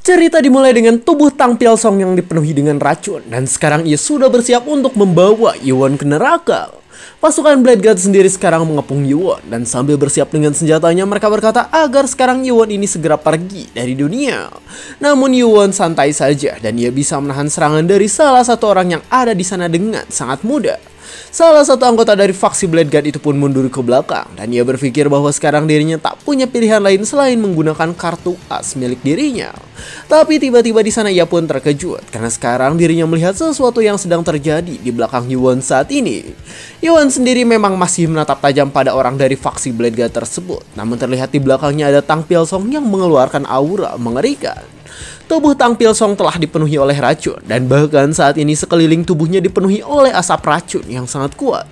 Cerita dimulai dengan tubuh Tang Pialsong yang dipenuhi dengan racun, dan sekarang ia sudah bersiap untuk membawa Yuan ke neraka. Pasukan Blade God sendiri sekarang mengepung Yuan, dan sambil bersiap dengan senjatanya mereka berkata agar sekarang Yuan ini segera pergi dari dunia. Namun Yuan santai saja dan ia bisa menahan serangan dari salah satu orang yang ada di sana dengan sangat mudah. Salah satu anggota dari faksi Blade God itu pun mundur ke belakang dan ia berpikir bahwa sekarang dirinya tak punya pilihan lain selain menggunakan kartu as milik dirinya. Tapi tiba-tiba di sana ia pun terkejut karena sekarang dirinya melihat sesuatu yang sedang terjadi di belakang Yuan saat ini. Yuan sendiri memang masih menatap tajam pada orang dari faksi Blade God tersebut, namun terlihat di belakangnya ada Tang Pialsong yang mengeluarkan aura mengerikan. Tubuh Tang Pialsong telah dipenuhi oleh racun dan bahkan saat ini sekeliling tubuhnya dipenuhi oleh asap racun yang sangat kuat.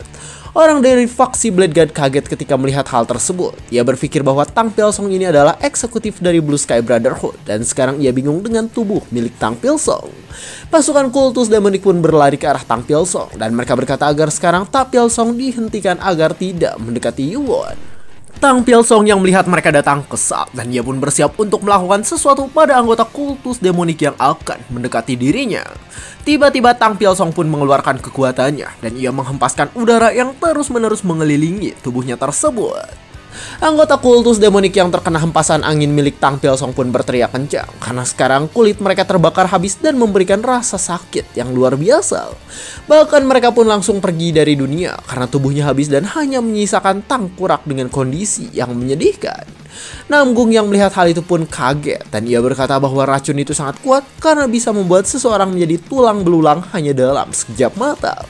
Orang dari faksi Blade God kaget ketika melihat hal tersebut. Ia berpikir bahwa Tang Pialsong ini adalah eksekutif dari Blue Sky Brotherhood dan sekarang ia bingung dengan tubuh milik Tang Pialsong. Pasukan kultus demonik pun berlari ke arah Tang Pialsong dan mereka berkata agar sekarang Tang Pialsong dihentikan agar tidak mendekati Yuan. Tang Pialsong yang melihat mereka datang kesal dan ia pun bersiap untuk melakukan sesuatu pada anggota kultus demonik yang akan mendekati dirinya. Tiba-tiba Tang Pialsong pun mengeluarkan kekuatannya dan ia menghempaskan udara yang terus-menerus mengelilingi tubuhnya tersebut. Anggota kultus demonik yang terkena hempasan angin milik Tang Pialsong pun berteriak kencang karena sekarang kulit mereka terbakar habis dan memberikan rasa sakit yang luar biasa. Bahkan mereka pun langsung pergi dari dunia karena tubuhnya habis dan hanya menyisakan tengkorak dengan kondisi yang menyedihkan. Namgung yang melihat hal itu pun kaget dan ia berkata bahwa racun itu sangat kuat karena bisa membuat seseorang menjadi tulang belulang hanya dalam sekejap mata.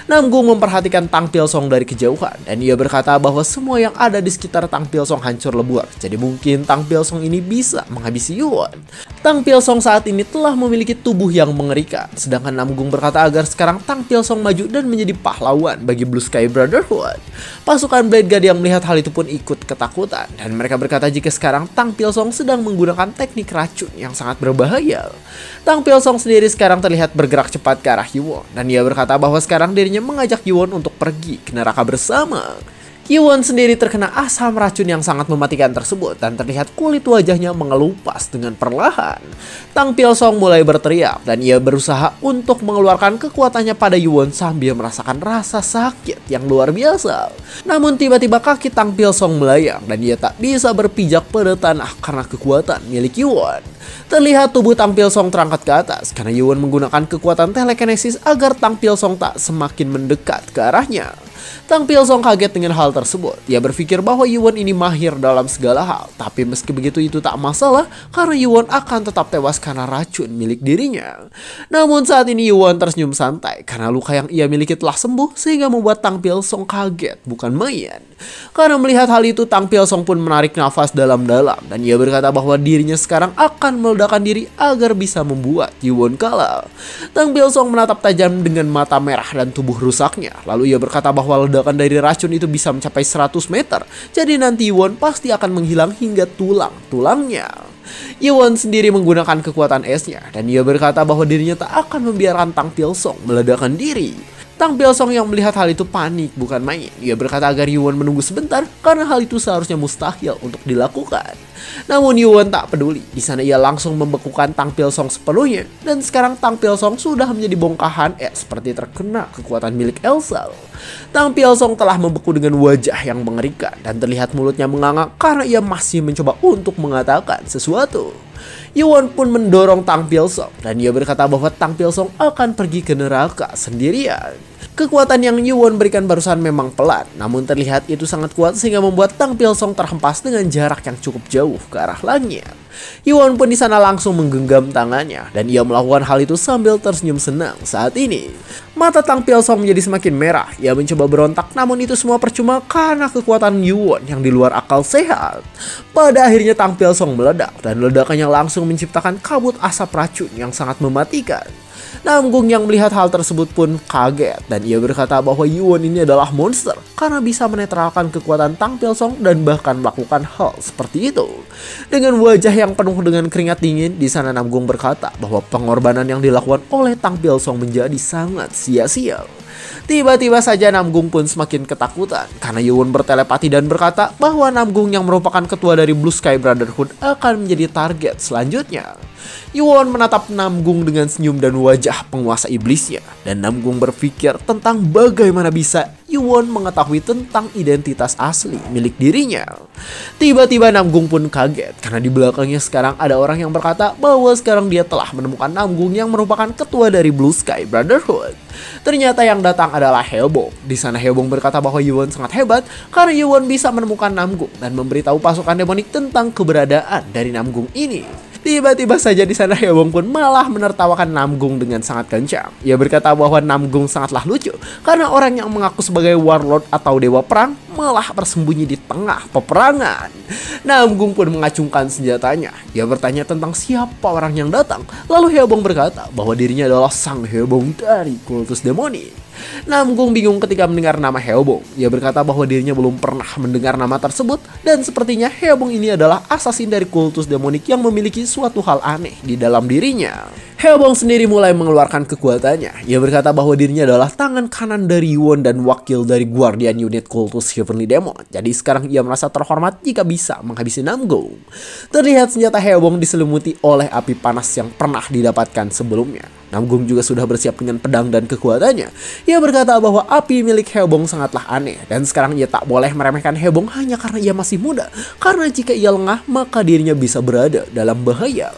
Namgung memperhatikan Tang Pialsong dari kejauhan dan ia berkata bahwa semua yang ada di sekitar Tang Pialsong hancur lebur. Jadi mungkin Tang Pialsong ini bisa menghabisi Yuan. Tang Pialsong saat ini telah memiliki tubuh yang mengerikan. Sedangkan Namgung berkata agar sekarang Tang Pialsong maju dan menjadi pahlawan bagi Blue Sky Brotherhood. Pasukan Blade God yang melihat hal itu pun ikut ketakutan dan mereka berkata jika sekarang Tang Pialsong sedang menggunakan teknik racun yang sangat berbahaya. Tang Pialsong sendiri sekarang terlihat bergerak cepat ke arah Yuan dan ia berkata bahwa sekarang dirinya mengajak Yuan untuk pergi ke neraka bersama. Yuan sendiri terkena asam racun yang sangat mematikan tersebut dan terlihat kulit wajahnya mengelupas dengan perlahan. Tang Pialsong mulai berteriak dan ia berusaha untuk mengeluarkan kekuatannya pada Yuan sambil merasakan rasa sakit yang luar biasa. Namun tiba-tiba kaki Tang Pialsong melayang dan ia tak bisa berpijak pada tanah karena kekuatan milik Yuan. Terlihat tubuh Tang Pialsong terangkat ke atas karena Yuan menggunakan kekuatan telekinesis agar Tang Pialsong tak semakin mendekat ke arahnya. Tang Pialsong kaget dengan hal tersebut. Ia berpikir bahwa Yuan ini mahir dalam segala hal. Tapi meski begitu itu tak masalah karena Yuan akan tetap tewas karena racun milik dirinya. Namun saat ini Yuan tersenyum santai karena luka yang ia miliki telah sembuh sehingga membuat Tang Pialsong kaget bukan main. Karena melihat hal itu Tang Pialsong pun menarik nafas dalam-dalam dan ia berkata bahwa dirinya sekarang akan meledakkan diri agar bisa membuat Yuan kalah. Tang Pialsong menatap tajam dengan mata merah dan tubuh rusaknya. Lalu ia berkata bahwa ledakan dari racun itu bisa mencapai 100 meter. Jadi nanti Yuan pasti akan menghilang hingga tulang-tulangnya. Yuan sendiri menggunakan kekuatan esnya dan ia berkata bahwa dirinya tak akan membiarkan Tang Pialsong meledakkan diri. Tang Pialsong yang melihat hal itu panik bukan main. Ia berkata agar Yuan menunggu sebentar karena hal itu seharusnya mustahil untuk dilakukan. Namun Yuan tak peduli. Di sana ia langsung membekukan Tang Pialsong sepenuhnya dan sekarang Tang Pialsong sudah menjadi bongkahan seperti terkena kekuatan milik Elsa. Tang Pialsong telah membeku dengan wajah yang mengerikan dan terlihat mulutnya menganga karena ia masih mencoba untuk mengatakan sesuatu. Yuan pun mendorong Tang Pialsong dan ia berkata bahwa Tang Pialsong akan pergi ke neraka sendirian. Kekuatan yang Yuan berikan barusan memang pelan, namun terlihat itu sangat kuat sehingga membuat Tang Pialsong terhempas dengan jarak yang cukup jauh ke arah langit. Yuan pun di sana langsung menggenggam tangannya dan ia melakukan hal itu sambil tersenyum senang saat ini. Mata Tang Pialsong menjadi semakin merah. Ia mencoba berontak namun itu semua percuma karena kekuatan Yuan yang di luar akal sehat. Pada akhirnya Tang Pialsong meledak dan ledakannya langsung menciptakan kabut asap racun yang sangat mematikan. Namgung yang melihat hal tersebut pun kaget dan ia berkata bahwa Yuan ini adalah monster karena bisa menetralkan kekuatan Tang Pialsong dan bahkan melakukan hal seperti itu. Dengan wajah yang penuh dengan keringat dingin, di sana Namgung berkata bahwa pengorbanan yang dilakukan oleh Tang Pialsong menjadi sangat sia-sia. Tiba-tiba saja Namgung pun semakin ketakutan karena Yuwon bertelepati dan berkata bahwa Namgung yang merupakan ketua dari Blue Sky Brotherhood akan menjadi target selanjutnya. Yuwon menatap Namgung dengan senyum dan wajah penguasa iblisnya, dan Namgung berpikir tentang bagaimana bisa Yuwon mengetahui tentang identitas asli milik dirinya. Tiba-tiba Namgung pun kaget karena di belakangnya sekarang ada orang yang berkata bahwa sekarang dia telah menemukan Namgung yang merupakan ketua dari Blue Sky Brotherhood. Ternyata yang datang adalah Haebong. Di sana Haebong berkata bahwa Yuwon sangat hebat karena Yuwon bisa menemukan Namgung dan memberitahu pasukan demonik tentang keberadaan dari Namgung ini. Tiba-tiba saja di sana Haebong pun malah menertawakan Namgung dengan sangat kencang. Ia berkata bahwa Namgung sangatlah lucu karena orang yang mengaku sebagai warlord atau dewa perang malah bersembunyi di tengah peperangan. Namgung pun mengacungkan senjatanya. Ia bertanya tentang siapa orang yang datang. Lalu Haebong berkata bahwa dirinya adalah sang Haebong dari kultus demonik. Namgung bingung ketika mendengar nama Haebong. Ia berkata bahwa dirinya belum pernah mendengar nama tersebut dan sepertinya Haebong ini adalah asasin dari kultus demonik yang memiliki suatu hal aneh di dalam dirinya. Haebong sendiri mulai mengeluarkan kekuatannya. Ia berkata bahwa dirinya adalah tangan kanan dari Yuwon dan wakil dari Guardian Unit Kultus Heavenly Demon. Jadi sekarang ia merasa terhormat jika bisa menghabisi Namgung. Terlihat senjata Haebong diselimuti oleh api panas yang pernah didapatkan sebelumnya. Namgung juga sudah bersiap dengan pedang dan kekuatannya. Ia berkata bahwa api milik Haebong sangatlah aneh dan sekarang ia tak boleh meremehkan Haebong hanya karena ia masih muda. Karena jika ia lengah maka dirinya bisa berada dalam bahaya.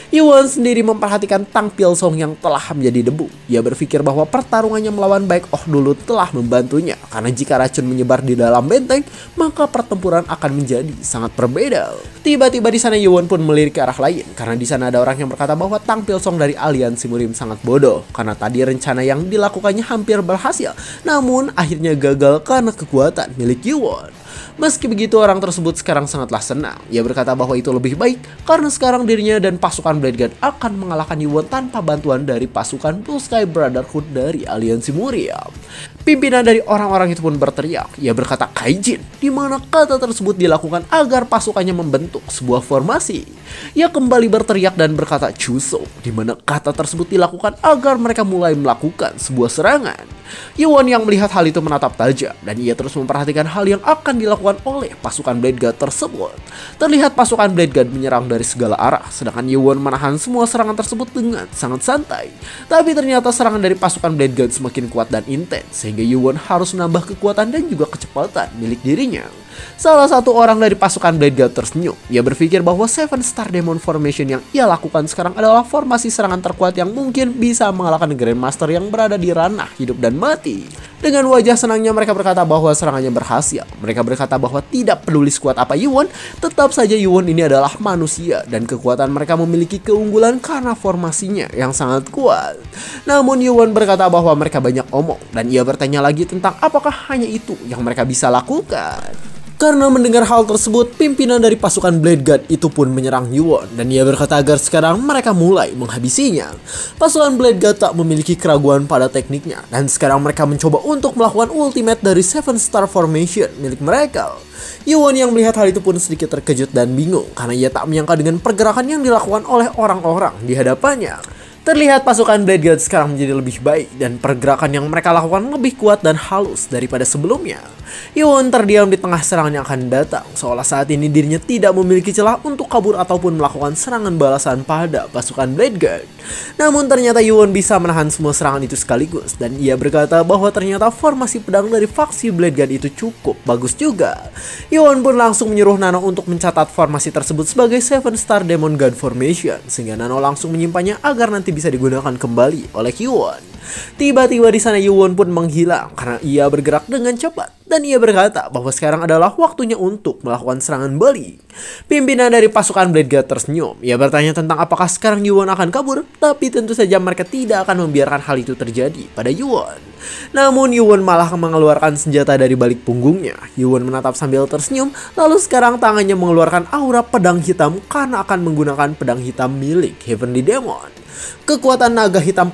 Yuwon sendiri memperhatikan Tang Pilsong yang telah menjadi debu. Ia berpikir bahwa pertarungannya melawan Baek Oh dulu telah membantunya karena jika racun menyebar di dalam benteng maka pertempuran akan menjadi sangat berbeda. Tiba-tiba di sana Yuwon pun melirik ke arah lain karena di sana ada orang yang berkata bahwa Tang Pilsong dari aliansi Murim sangat bodoh karena tadi rencana yang dilakukannya hampir berhasil namun akhirnya gagal karena kekuatan milik Yuwon. Meski begitu orang tersebut sekarang sangatlah senang. Ia berkata bahwa itu lebih baik karena sekarang dirinya dan pasukan Blade Guard akan mengalahkan Yuwon tanpa bantuan dari pasukan Blue Sky Brotherhood dari aliansi Muriam. Pimpinan dari orang-orang itu pun berteriak. Ia berkata Kaijin, di mana kata tersebut dilakukan agar pasukannya membentuk sebuah formasi. Ia kembali berteriak dan berkata Chuso, di mana kata tersebut dilakukan agar mereka mulai melakukan sebuah serangan. Yuwon yang melihat hal itu menatap tajam dan ia terus memperhatikan hal yang akan dilakukan oleh pasukan Blade Guard tersebut. Terlihat pasukan Blade Guard menyerang dari segala arah, sedangkan Yuwon menahan semua serangan tersebut dengan sangat santai. Tapi ternyata serangan dari pasukan Blade Guard semakin kuat dan intens, sehingga Yuwon harus menambah kekuatan dan juga kecepatan milik dirinya. Salah satu orang dari pasukan Blade Guard tersenyum. Ia berpikir bahwa Seven Star Demon Formation yang ia lakukan sekarang adalah formasi serangan terkuat yang mungkin bisa mengalahkan Grandmaster yang berada di ranah hidup dan mati. Dengan wajah senangnya mereka berkata bahwa serangannya berhasil. Mereka berkata bahwa tidak peduli sekuat apa Yuwon, tetap saja Yuwon ini adalah manusia dan kekuatan mereka memiliki keunggulan karena formasinya yang sangat kuat. Namun Yuwon berkata bahwa mereka banyak omong dan ia bertanya lagi tentang apakah hanya itu yang mereka bisa lakukan. Karena mendengar hal tersebut, pimpinan dari pasukan Blade Guard itu pun menyerang Yuwon dan ia berkata agar sekarang mereka mulai menghabisinya. Pasukan Blade Guard tak memiliki keraguan pada tekniknya dan sekarang mereka mencoba untuk melakukan ultimate dari Seven Star Formation milik mereka. Yuwon yang melihat hal itu pun sedikit terkejut dan bingung karena ia tak menyangka dengan pergerakan yang dilakukan oleh orang-orang di hadapannya. Terlihat pasukan Blade Guard sekarang menjadi lebih baik dan pergerakan yang mereka lakukan lebih kuat dan halus daripada sebelumnya. Yuwon terdiam di tengah serangan yang akan datang, seolah saat ini dirinya tidak memiliki celah untuk kabur ataupun melakukan serangan balasan pada pasukan Blade Guard. Namun ternyata Yuwon bisa menahan semua serangan itu sekaligus dan ia berkata bahwa ternyata formasi pedang dari faksi Blade Guard itu cukup bagus juga. Yuwon pun langsung menyuruh Nano untuk mencatat formasi tersebut sebagai Seven Star Demon God Formation, sehingga Nano langsung menyimpannya agar nanti bisa digunakan kembali oleh Yuwon. Tiba-tiba di sana Yuwon pun menghilang karena ia bergerak dengan cepat dan ia berkata bahwa sekarang adalah waktunya untuk melakukan serangan balik. Pimpinan dari pasukan Blade Guard tersenyum. Ia bertanya tentang apakah sekarang Yuwon akan kabur, tapi tentu saja mereka tidak akan membiarkan hal itu terjadi pada Yuwon. Namun Yuwon malah mengeluarkan senjata dari balik punggungnya. Yuwon menatap sambil tersenyum, lalu sekarang tangannya mengeluarkan aura pedang hitam karena akan menggunakan pedang hitam milik Heavenly Demon. Kekuatan naga hitam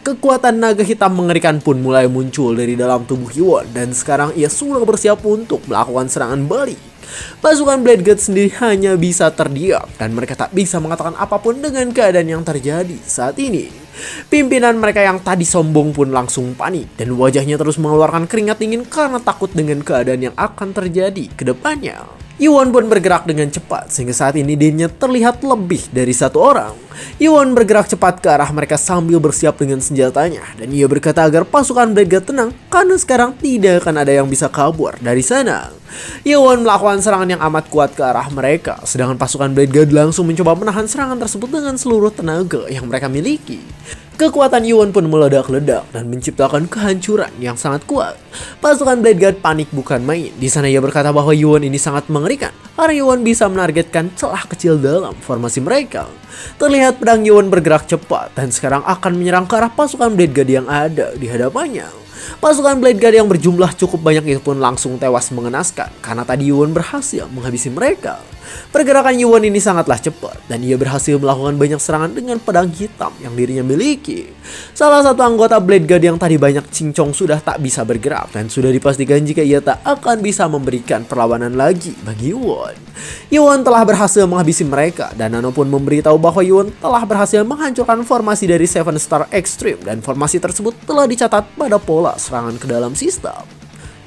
kekuatan naga hitam mengerikan pun mulai muncul dari dalam tubuh Yuwon dan sekarang ia sudah bersiap untuk melakukan serangan balik. Pasukan Blade Guard sendiri hanya bisa terdiam dan mereka tak bisa mengatakan apapun dengan keadaan yang terjadi saat ini. Pimpinan mereka yang tadi sombong pun langsung panik dan wajahnya terus mengeluarkan keringat dingin karena takut dengan keadaan yang akan terjadi ke depannya. Yuan pun bergerak dengan cepat sehingga saat ini dirinya terlihat lebih dari satu orang. Yuan bergerak cepat ke arah mereka sambil bersiap dengan senjatanya dan ia berkata agar pasukan Blade Guard tenang karena sekarang tidak akan ada yang bisa kabur dari sana. Yuan melakukan serangan yang amat kuat ke arah mereka, sedangkan pasukan Blade Guard langsung mencoba menahan serangan tersebut dengan seluruh tenaga yang mereka miliki. Kekuatan Yuan pun meledak-ledak dan menciptakan kehancuran yang sangat kuat. Pasukan Blade Guard panik bukan main. Di sana ia berkata bahwa Yuan ini sangat mengerikan karena Yuan bisa menargetkan celah kecil dalam formasi mereka. Terlihat pedang Yuan bergerak cepat dan sekarang akan menyerang ke arah pasukan Blade Guard yang ada di hadapannya. Pasukan Blade Guard yang berjumlah cukup banyak itu pun langsung tewas mengenaskan karena tadi Yuan berhasil menghabisi mereka. Pergerakan Yuan ini sangatlah cepat dan ia berhasil melakukan banyak serangan dengan pedang hitam yang dirinya miliki. Salah satu anggota Blade Guard yang tadi banyak cincong sudah tak bisa bergerak dan sudah dipastikan jika ia tak akan bisa memberikan perlawanan lagi bagi Yuan. Yuan telah berhasil menghabisi mereka dan Nano pun memberitahu bahwa Yuan telah berhasil menghancurkan formasi dari Seven Star Extreme dan formasi tersebut telah dicatat pada pola serangan ke dalam sistem.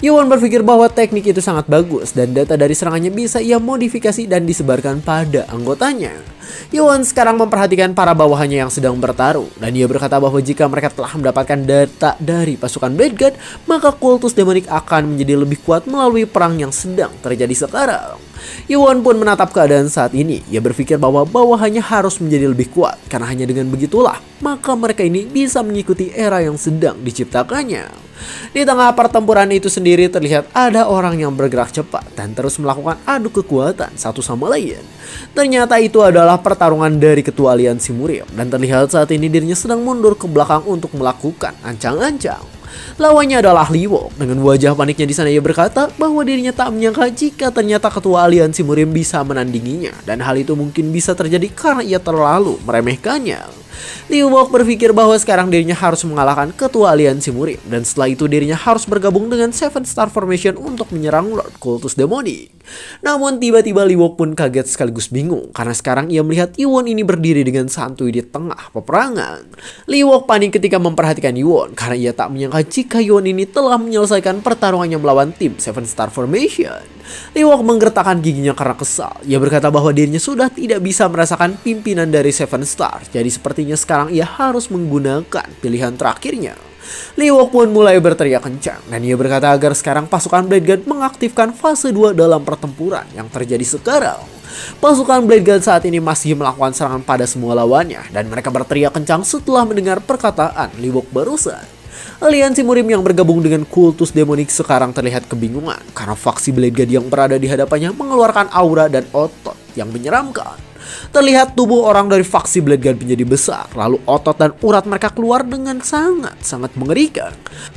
Yuan berpikir bahwa teknik itu sangat bagus dan data dari serangannya bisa ia modifikasi dan disebarkan pada anggotanya. Yuan sekarang memperhatikan para bawahannya yang sedang bertarung dan ia berkata bahwa jika mereka telah mendapatkan data dari pasukan Blade Guard, maka kultus demonik akan menjadi lebih kuat melalui perang yang sedang terjadi sekarang. Yuan pun menatap keadaan saat ini. Ia berpikir bahwa bawahannya harus menjadi lebih kuat karena hanya dengan begitulah maka mereka ini bisa mengikuti era yang sedang diciptakannya. Di tengah pertempuran itu sendiri terlihat ada orang yang bergerak cepat dan terus melakukan adu kekuatan satu sama lain. Ternyata itu adalah pertarungan dari ketua aliansi Murim dan terlihat saat ini dirinya sedang mundur ke belakang untuk melakukan ancang-ancang. Lawannya adalah Lee Wok. Dengan wajah paniknya di sana ia berkata bahwa dirinya tak menyangka jika ternyata ketua aliansi Murim bisa menandinginya dan hal itu mungkin bisa terjadi karena ia terlalu meremehkannya. Lee Wok berpikir bahwa sekarang dirinya harus mengalahkan ketua aliansi Murim dan setelah itu dirinya harus bergabung dengan Seven Star Formation untuk menyerang Lord Kultus Demonik. Namun tiba-tiba Lee Wok pun kaget sekaligus bingung karena sekarang ia melihat Yuan ini berdiri dengan santuy di tengah peperangan. Lee Wok panik ketika memperhatikan Yuan karena ia tak menyangka jika Yuan ini telah menyelesaikan pertarungannya melawan tim Seven Star Formation. Lee Wok menggertakkan giginya karena kesal. Ia berkata bahwa dirinya sudah tidak bisa merasakan pimpinan dari Seven Star, jadi sepertinya sekarang ia harus menggunakan pilihan terakhirnya. Lee Wok pun mulai berteriak kencang dan ia berkata agar sekarang pasukan Blade Guard mengaktifkan fase 2 dalam pertempuran yang terjadi sekarang. Pasukan Blade Guard saat ini masih melakukan serangan pada semua lawannya dan mereka berteriak kencang setelah mendengar perkataan Lee Wok barusan. Aliansi Murim yang bergabung dengan kultus demonik sekarang terlihat kebingungan karena faksi Blade Guard yang berada di hadapannya mengeluarkan aura dan otot yang menyeramkan. Terlihat tubuh orang dari faksi Blade Guard menjadi besar, lalu otot dan urat mereka keluar dengan sangat mengerikan.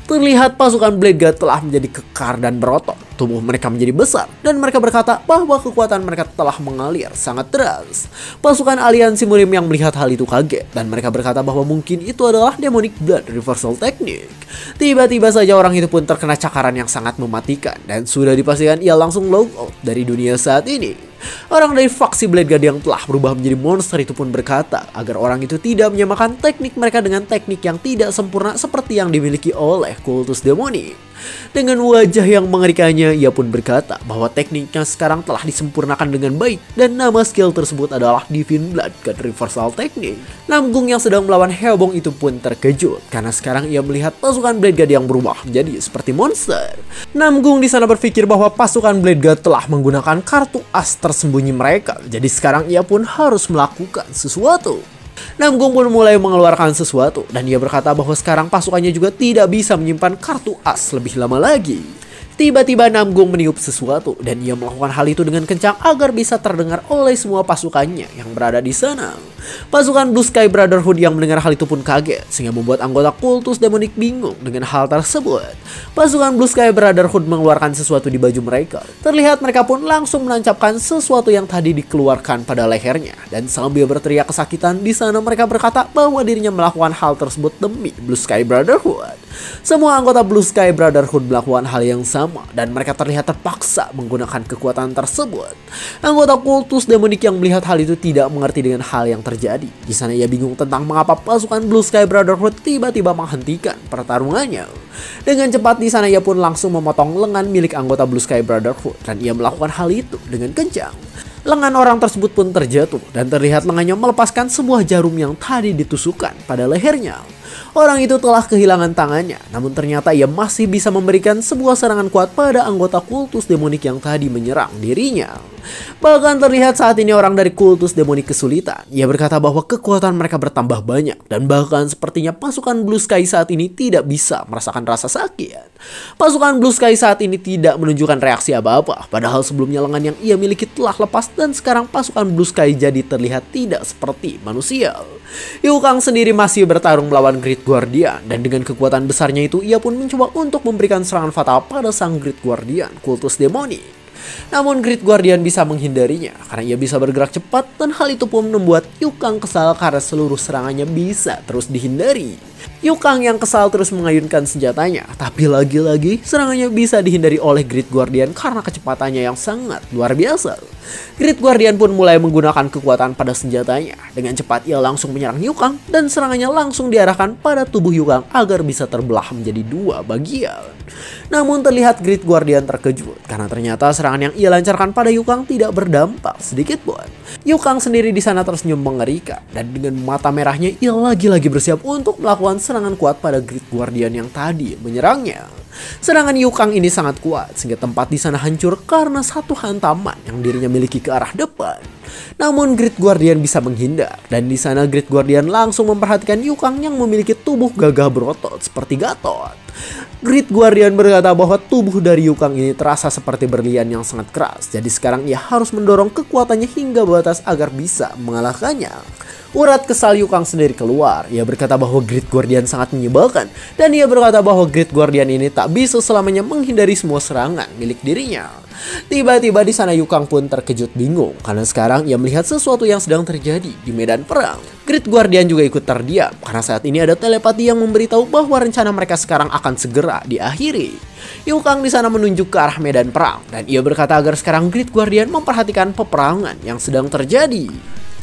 Terlihat pasukan Blade Guard telah menjadi kekar dan berotot. Tubuh mereka menjadi besar dan mereka berkata bahwa kekuatan mereka telah mengalir sangat deras. Pasukan aliansi Murim yang melihat hal itu kaget dan mereka berkata bahwa mungkin itu adalah Demonic Blood Reversal Technique. Tiba-tiba saja orang itu pun terkena cakaran yang sangat mematikan dan sudah dipastikan ia langsung log out dari dunia saat ini. Orang dari faksi Blade Guard yang telah berubah menjadi monster itu pun berkata agar orang itu tidak menyamakan teknik mereka dengan teknik yang tidak sempurna seperti yang dimiliki oleh kultus demonik. Dengan wajah yang mengerikannya, ia pun berkata bahwa tekniknya sekarang telah disempurnakan dengan baik dan nama skill tersebut adalah Divine Blood God Reversal Technique. Namgung yang sedang melawan Helbong itu pun terkejut karena sekarang ia melihat pasukan Blade Guard yang berubah menjadi seperti monster. Namgung di sana berpikir bahwa pasukan Blade Guard telah menggunakan kartu as tersembunyi mereka, jadi sekarang ia pun harus melakukan sesuatu. Namgung pun mulai mengeluarkan sesuatu dan ia berkata bahwa sekarang pasukannya juga tidak bisa menyimpan kartu as lebih lama lagi. Tiba-tiba Namgung meniup sesuatu dan ia melakukan hal itu dengan kencang agar bisa terdengar oleh semua pasukannya yang berada di sana. Pasukan Blue Sky Brotherhood yang mendengar hal itu pun kaget, sehingga membuat anggota kultus demonik bingung dengan hal tersebut. Pasukan Blue Sky Brotherhood mengeluarkan sesuatu di baju mereka. Terlihat mereka pun langsung menancapkan sesuatu yang tadi dikeluarkan pada lehernya. Dan sambil berteriak kesakitan, di sana mereka berkata bahwa dirinya melakukan hal tersebut demi Blue Sky Brotherhood. Semua anggota Blue Sky Brotherhood melakukan hal yang sama, dan mereka terlihat terpaksa menggunakan kekuatan tersebut. Anggota kultus demonik yang melihat hal itu tidak mengerti dengan hal yang terjadi. Di sana ia bingung tentang mengapa pasukan Blue Sky Brotherhood tiba-tiba menghentikan pertarungannya. Dengan cepat di sana ia pun langsung memotong lengan milik anggota Blue Sky Brotherhood, dan ia melakukan hal itu dengan kencang. Lengan orang tersebut pun terjatuh, dan terlihat lengannya melepaskan sebuah jarum yang tadi ditusukkan pada lehernya. Orang itu telah kehilangan tangannya, namun ternyata ia masih bisa memberikan sebuah serangan kuat pada anggota kultus demonik yang tadi menyerang dirinya. Bahkan terlihat saat ini orang dari kultus demonik kesulitan. Ia berkata bahwa kekuatan mereka bertambah banyak, dan bahkan sepertinya pasukan Blue Sky saat ini tidak bisa merasakan rasa sakit. Pasukan Blue Sky saat ini tidak menunjukkan reaksi apa-apa, padahal sebelumnya lengan yang ia miliki telah lepas, dan sekarang pasukan Blue Sky jadi terlihat tidak seperti manusia. Yukang sendiri masih bertarung melawan Great Guardian, dan dengan kekuatan besarnya itu ia pun mencoba untuk memberikan serangan fatal pada sang Great Guardian kultus demonik. Namun Great Guardian bisa menghindarinya karena ia bisa bergerak cepat, dan hal itu pun membuat Yukang kesal karena seluruh serangannya bisa terus dihindari. Yukang yang kesal terus mengayunkan senjatanya, tapi lagi-lagi serangannya bisa dihindari oleh Great Guardian karena kecepatannya yang sangat luar biasa. Great Guardian pun mulai menggunakan kekuatan pada senjatanya. Dengan cepat ia langsung menyerang Yukang, dan serangannya langsung diarahkan pada tubuh Yukang agar bisa terbelah menjadi dua bagian. Namun terlihat Great Guardian terkejut karena ternyata serangan yang ia lancarkan pada Yukang tidak berdampak sedikit pun. Yukang sendiri di sana tersenyum mengerikan, dan dengan mata merahnya ia lagi-lagi bersiap untuk melakukan serangan kuat pada Great Guardian yang tadi menyerangnya. Serangan Yukang ini sangat kuat sehingga tempat di sana hancur karena satu hantaman yang dirinya miliki ke arah depan. Namun Great Guardian bisa menghindar, dan di sana Great Guardian langsung memperhatikan Yukang yang memiliki tubuh gagah berotot seperti Gatot. Great Guardian berkata bahwa tubuh dari Yukang ini terasa seperti berlian yang sangat keras, jadi sekarang ia harus mendorong kekuatannya hingga batas agar bisa mengalahkannya. Urat kesal Yukang sendiri keluar. Ia berkata bahwa Great Guardian sangat menyebalkan, dan ia berkata bahwa Great Guardian ini tak bisa selamanya menghindari semua serangan milik dirinya. Tiba-tiba di sana Yukang pun terkejut bingung karena sekarang ia melihat sesuatu yang sedang terjadi di medan perang. Great Guardian juga ikut terdiam karena saat ini ada telepati yang memberitahu bahwa rencana mereka sekarang akan segera diakhiri. Yukang di sana menunjuk ke arah medan perang, dan ia berkata agar sekarang Great Guardian memperhatikan peperangan yang sedang terjadi.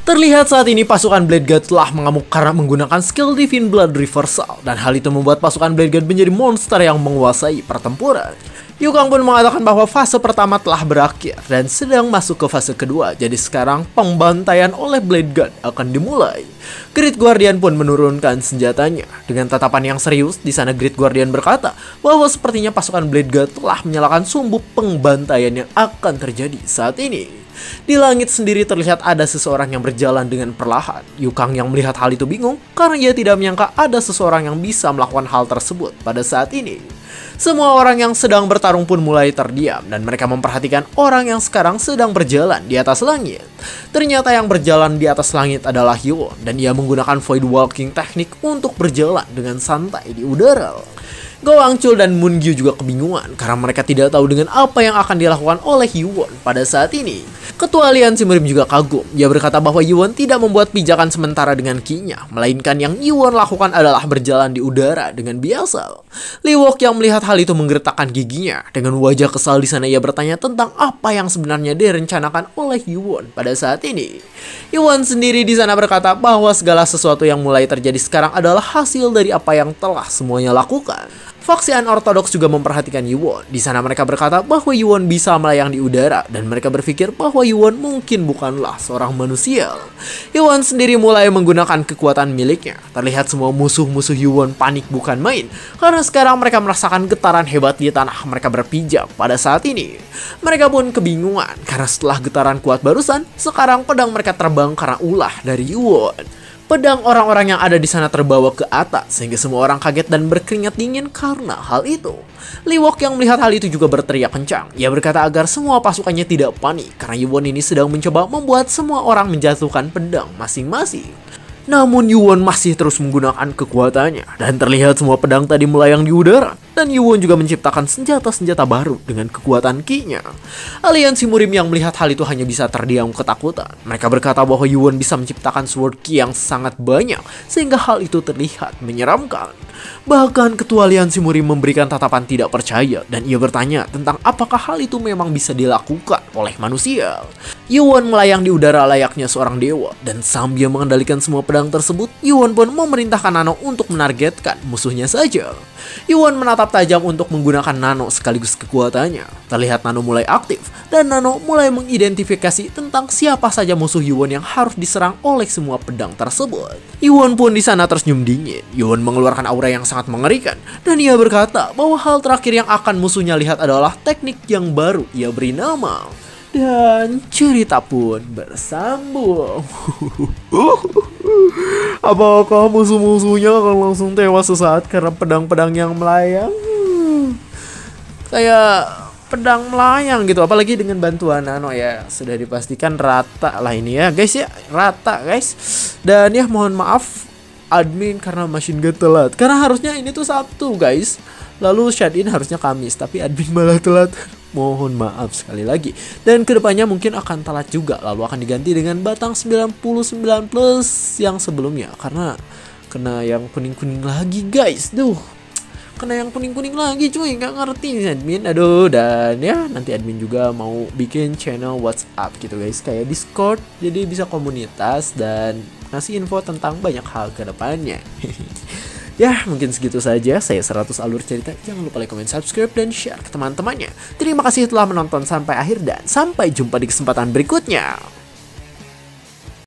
Terlihat saat ini pasukan Blade God telah mengamuk karena menggunakan skill Divine Blood Reversal, dan hal itu membuat pasukan Blade God menjadi monster yang menguasai pertempuran. Yukang pun mengatakan bahwa fase pertama telah berakhir dan sedang masuk ke fase kedua, jadi sekarang pembantaian oleh Blade God akan dimulai. Great Guardian pun menurunkan senjatanya. Dengan tatapan yang serius, di sana Great Guardian berkata bahwa sepertinya pasukan Blade God telah menyalakan sumbu pembantaian yang akan terjadi saat ini. Di langit sendiri terlihat ada seseorang yang berjalan dengan perlahan. Yukang yang melihat hal itu bingung karena ia tidak menyangka ada seseorang yang bisa melakukan hal tersebut pada saat ini. Semua orang yang sedang bertarung pun mulai terdiam, dan mereka memperhatikan orang yang sekarang sedang berjalan di atas langit. Ternyata yang berjalan di atas langit adalah Yuwon, dan ia menggunakan Void Walking teknik untuk berjalan dengan santai di udara. Go Angchul dan Moongyu juga kebingungan karena mereka tidak tahu dengan apa yang akan dilakukan oleh Yuwon pada saat ini. Ketua Lian Simrim juga kagum. Ia berkata bahwa Yuwon tidak membuat pijakan sementara dengan Ki-nya, melainkan yang Yuwon lakukan adalah berjalan di udara dengan biasa. Lee Wok yang melihat hal itu menggertakkan giginya. Dengan wajah kesal di sana ia bertanya tentang apa yang sebenarnya direncanakan oleh Yuwon pada saat ini. Yuwon sendiri di sana berkata bahwa segala sesuatu yang mulai terjadi sekarang adalah hasil dari apa yang telah semuanya lakukan. Faksi Unorthodox juga memperhatikan Yuwon. Di sana mereka berkata bahwa Yuwon bisa melayang di udara, dan mereka berpikir bahwa Yuwon mungkin bukanlah seorang manusia. Yuwon sendiri mulai menggunakan kekuatan miliknya. Terlihat semua musuh-musuh Yuwon panik bukan main, karena sekarang mereka merasakan getaran hebat di tanah mereka berpijak pada saat ini. Mereka pun kebingungan karena setelah getaran kuat barusan, sekarang pedang mereka terbang karena ulah dari Yuwon. Pedang orang-orang yang ada di sana terbawa ke atas sehingga semua orang kaget dan berkeringat dingin karena hal itu. Lee Wok yang melihat hal itu juga berteriak kencang. Ia berkata agar semua pasukannya tidak panik karena Yuwon ini sedang mencoba membuat semua orang menjatuhkan pedang masing-masing. Namun Yuwon masih terus menggunakan kekuatannya dan terlihat semua pedang tadi melayang di udara. Dan Yuwon juga menciptakan senjata-senjata baru dengan kekuatan ki-nya. Aliansi Murim yang melihat hal itu hanya bisa terdiam ketakutan. Mereka berkata bahwa Yuwon bisa menciptakan sword ki yang sangat banyak sehingga hal itu terlihat menyeramkan. Bahkan ketua aliansi Murim memberikan tatapan tidak percaya dan ia bertanya tentang apakah hal itu memang bisa dilakukan oleh manusia. Yuwon melayang di udara layaknya seorang dewa dan sambil mengendalikan semua pedang tersebut, Yuwon pun memerintahkan Nano untuk menargetkan musuhnya saja. Yuwon menatap tajam untuk menggunakan Nano sekaligus kekuatannya. Terlihat Nano mulai aktif dan Nano mulai mengidentifikasi tentang siapa saja musuh Yuwon yang harus diserang oleh semua pedang tersebut. Yuwon pun di sana tersenyum dingin. Yuwon mengeluarkan aura yang sangat mengerikan dan ia berkata bahwa hal terakhir yang akan musuhnya lihat adalah teknik yang baru ia beri nama. Dan cerita pun bersambung. Apakah musuh-musuhnya akan langsung tewas sesaat karena pedang-pedang yang melayang? Kayak pedang melayang gitu, apalagi dengan bantuan Nano ya. Sudah dipastikan rata lah ini ya guys ya, rata guys. Dan ya mohon maaf admin karena Machine Gun telat. Karena harusnya ini tuh Sabtu guys. Lalu shut-in harusnya Kamis, tapi admin malah telat. Mohon maaf sekali lagi. Dan kedepannya mungkin akan telat juga. Lalu akan diganti dengan batang 99 plus yang sebelumnya. Karena kena yang kuning-kuning lagi guys. Duh, kena yang kuning-kuning lagi cuy. Nggak ngerti nih admin. Aduh, dan ya nanti admin juga mau bikin channel WhatsApp gitu guys. Kayak Discord. Jadi bisa komunitas dan ngasih info tentang banyak hal ke depannya. Ya, mungkin segitu saja. Saya 100 Alur Cerita. Jangan lupa like, comment, subscribe, dan share ke teman-temannya. Terima kasih telah menonton sampai akhir dan sampai jumpa di kesempatan berikutnya.